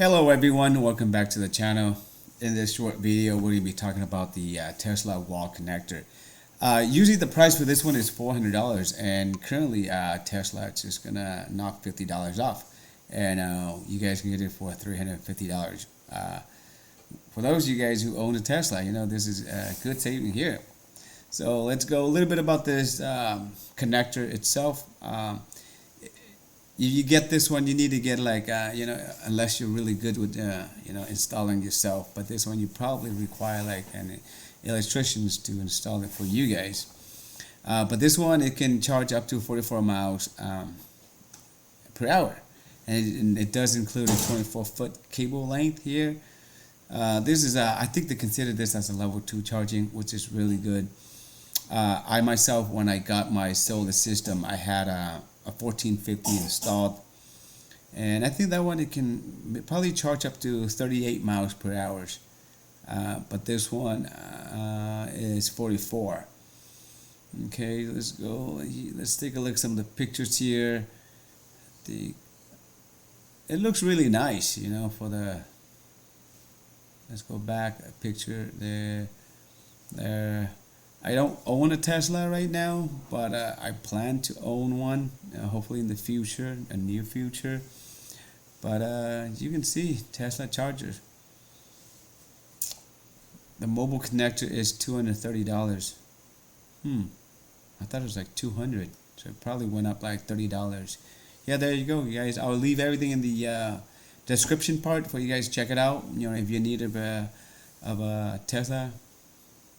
Hello everyone, welcome back to the channel. In this short video, we're going to be talking about the Tesla wall connector. Usually the price for this one is $400, and currently Tesla is just going to knock $50 off, and you guys can get it for $350. For those of you guys who own a Tesla, you know this is a good saving here. So let's go a little bit about this connector itself. You get this one, you need to get like unless you're really good with installing yourself, but this one you probably require like an electricians to install it for you guys. But this one, it can charge up to 44 miles per hour, and it does include a 24-foot cable length here. This is I think they consider this as a level 2 charging, which is really good. I myself, when I got my solar system, I had a 1450 installed, and I think that one it can probably charge up to 38 miles per hour, but this one is 44. Okay, let's go. Let's take a look at some of the pictures here. It looks really nice, you know. Let's go back a picture there. I don't own a Tesla right now, but I plan to own one, hopefully in the future, a near future. But you can see Tesla chargers. The mobile connector is $230. I thought it was like $200, so it probably went up like $30. Yeah, there you go, you guys. I'll leave everything in the description part for you guys to check it out. You know, if you need of a Tesla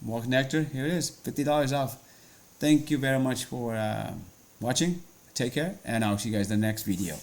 wall connector, here it is, $50 off. Thank you very much for watching. Take care, and I'll see you guys in the next video.